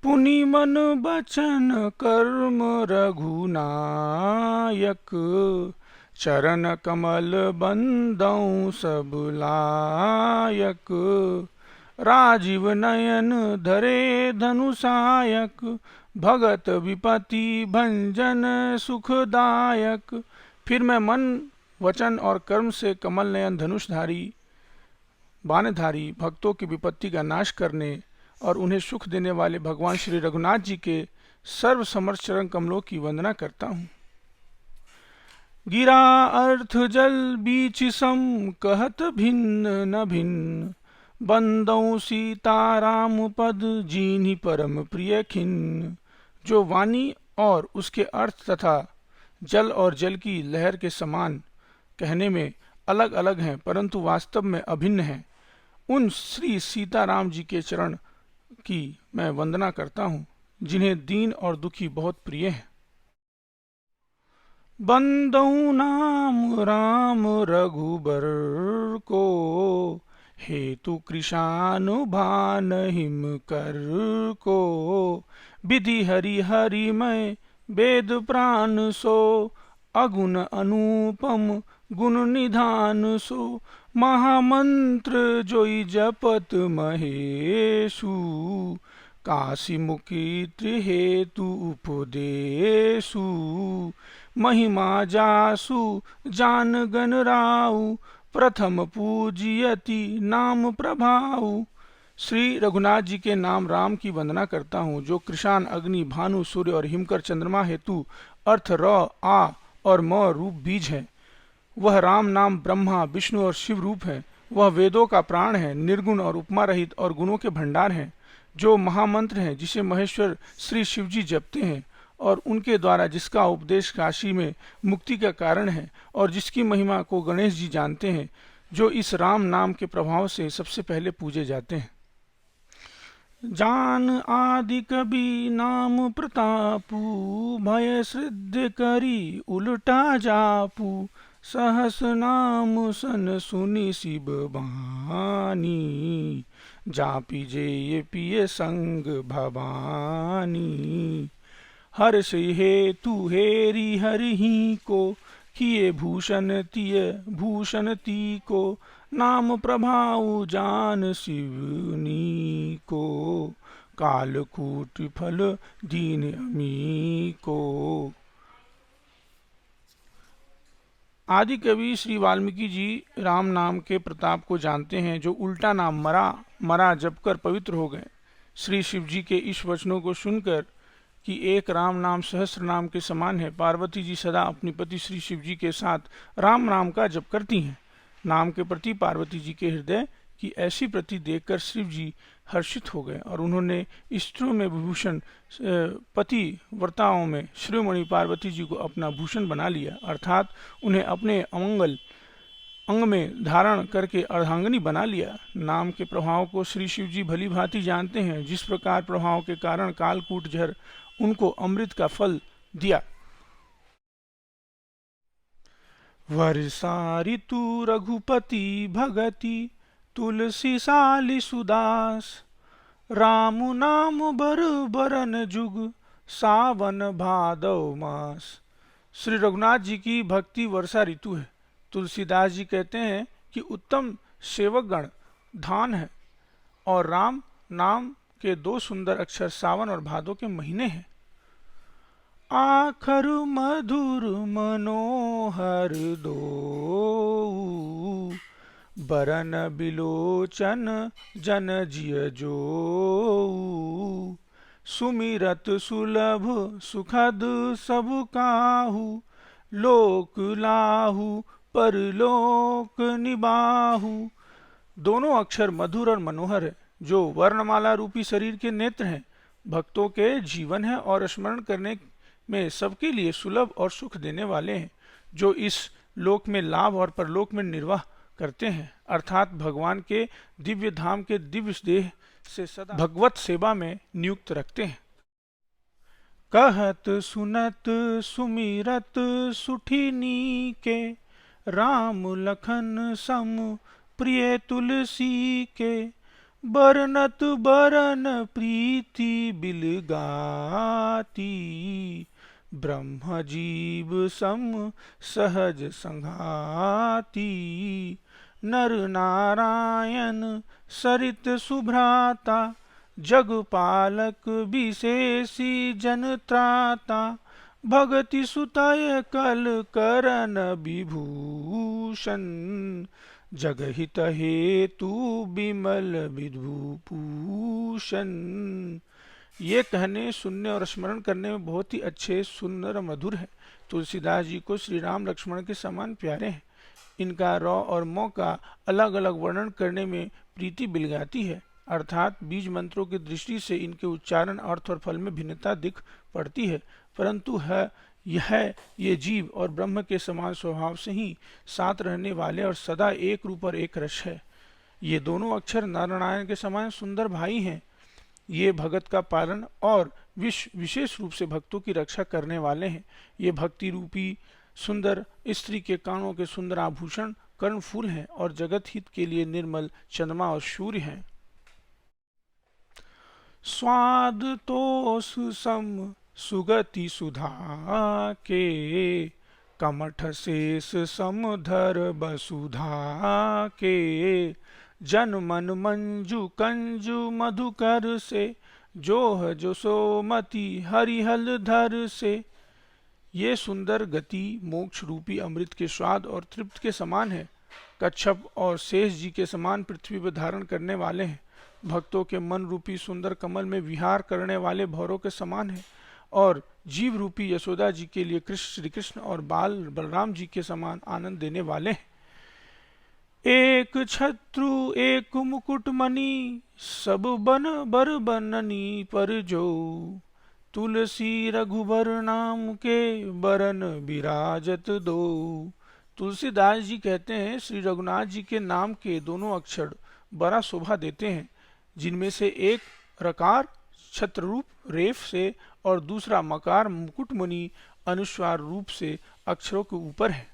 पुनि मन बचन कर्म रघुनायक, चरण कमल बंदौ सब लायक। राजीव नयन धरे धनुषायक, भगत विपति भंजन सुखदायक। फिर मैं मन वचन और कर्म से कमल नयन धनुषधारी बाणधारी भक्तों की विपत्ति का नाश करने और उन्हें सुख देने वाले भगवान श्री रघुनाथ जी के सर्व समर्थ चरण कमलों की वंदना करता हूँ। गिरा अर्थ जल बीच सम कहत भिन्न न भिन्न, बंदौ सीता राम पद जीनि परम प्रिय खिन्न। जो वाणी और उसके अर्थ तथा जल और जल की लहर के समान कहने में अलग अलग हैं, परंतु वास्तव में अभिन्न हैं, उन श्री सीताराम जी के चरण की मैं वंदना करता हूँ, जिन्हें दीन और दुखी बहुत प्रिय हैं। बंदौ नाम राम रघुबर को, हेतु कृशानुभान हिम कर को। विधि हरि हरि मैं वेद प्राण सो, अगुण अनुपम गुण निधान सो। महामंत्र जोई जपत महेशु, काशी मुखी हेतु उपदेशु। महिमा जासु जान गण राउ, प्रथम पूजियति नाम प्रभाऊ। श्री रघुनाथ जी के नाम राम की वंदना करता हूँ, जो कृषाण अग्नि भानु सूर्य और हिमकर चंद्रमा हेतु अर्थ र आ और म रूप बीज है। वह राम नाम ब्रह्मा विष्णु और शिव रूप है। वह वेदों का प्राण है, निर्गुण और उपमा रहित और गुणों के भंडार है। जो महामंत्र है जिसे महेश्वर श्री शिव जी जपते हैं और उनके द्वारा जिसका उपदेश काशी में मुक्ति का कारण है और जिसकी महिमा को गणेश जी जानते हैं, जो इस राम नाम के प्रभाव से सबसे पहले पूजे जाते हैं। जान आदि कवि नाम प्रतापु, भय सिद्ध करी उल्टा जापू। सहस नाम सन सुनि शिव बानी, जापी जे पिय संग भवानी। हर्ष हेतु हेरी हरिहि को, किए भूषण तिय भूषण ती को। नाम प्रभाऊ जान शिवनी को, कालकूट फल दीन अमी को। आदि कवि श्री वाल्मीकि जी राम नाम के प्रताप को जानते हैं, जो उल्टा नाम मरा जपकर पवित्र हो गए। श्री शिव जी के इस वचनों को सुनकर कि एक राम नाम सहस्र नाम के समान है, पार्वती जी सदा अपने पति श्री शिव जी के साथ राम नाम का जप करती हैं। नाम के प्रति पार्वती जी के हृदय की ऐसी प्रति देखकर शिव जी हर्षित हो गए और उन्होंने स्त्रियों में विभूषण पति व्रताओं में शिरोमणि पार्वती जी को अपना भूषण बना लिया, अर्थात उन्हें अपने अमंगल अंग में धारण करके अर्धांगिनी बना लिया। नाम के प्रभाव को श्री शिव जी भली भांति जानते हैं, जिस प्रकार प्रभाव के कारण कालकूट जहर उनको अमृत का फल दिया। वर्षा ऋतु रघुपति भगति, तुलसी साली सुदास। राम नाम बर बरन जुग, सावन भादव मास। श्री रघुनाथ जी की भक्ति वर्षा ऋतु है। तुलसीदास जी कहते हैं कि उत्तम सेवक गण धान है और राम नाम के दो सुंदर अक्षर सावन और भादो के महीने हैं। आखर मधुर मनोहर दो, बरन बिलोचन जन जिय जो। सुमिरत सुलभ सुखद सब काहू, लोक लाहू परलोक निबाहू। दोनों अक्षर मधुर और मनोहर है, जो वर्णमाला रूपी शरीर के नेत्र हैं, भक्तों के जीवन है और स्मरण करने में सबके लिए सुलभ और सुख देने वाले हैं, जो इस लोक में लाभ और परलोक में निर्वाह करते हैं, अर्थात भगवान के दिव्य धाम के दिव्य देह से सदा भगवत सेवा में नियुक्त रखते हैं। कहत सुनत सुमिरत सुठिनी के, राम लखन सम प्रिय तुलसी के। बरनत बरन प्रीति बिलगाती, ब्रह्म जीव सम सहज संघाती, नर नारायण सरित सुभ्राता, जग पालक विशेषी जन त्राता, भगति सुतय कल करन विभूषण, जगहित हेतु विमल विभूषण। ये कहने, सुनने और स्मरण करने में बहुत ही अच्छे, सुंदर, मधुर है। तुलसीदास जी को श्री राम लक्ष्मण के समान प्यारे हैं। इनका र और म का अलग अलग वर्णन करने में प्रीति बिलगाती है, अर्थात बीज मंत्रों की दृष्टि से इनके उच्चारण, अर्थ और फल में भिन्नता दिख पड़ती है, परंतु ये जीव और ब्रह्म के समान स्वभाव से ही साथ रहने वाले और सदा एक रूप और एक रस है। ये दोनों अक्षर नारायण के समान सुंदर भाई हैं। ये भगत का पालन और विशेष रूप से भक्तों की रक्षा करने वाले हैं। ये भक्ति रूपी सुंदर स्त्री के कानों के सुंदर आभूषण कर्णफूल हैं और जगत हित के लिए निर्मल चंद्रमा और सूर्य हैं। स्वाद तोष सम सुगति सुधा के, कमठ शेष समधर वसुधा के, जन मन मंजू कंजू मधुकर से, जोह जो सोमति हरिहल धर से। ये सुंदर गति मोक्ष रूपी अमृत के स्वाद और तृप्त के समान है। कच्छप और शेष जी के समान पृथ्वी पर धारण करने वाले हैं। भक्तों के मन रूपी सुंदर कमल में विहार करने वाले भौरों के समान है और जीव रूपी यशोदा जी के लिए श्री कृष्ण और बलराम जी के समान आनंद देने वाले हैं। एक छत्रु एक मुकुट मणि, सब बन बर बननी पर जो, तुलसी रघुबर नाम के बरन विराजत दो। तुलसीदास जी कहते हैं, श्री रघुनाथ जी के नाम के दोनों अक्षर बड़ा शोभा देते हैं, जिनमें से एक रकार छत्र रूप रेफ से और दूसरा मकार मुकुटमणि अनुस्वार रूप से अक्षरों के ऊपर है।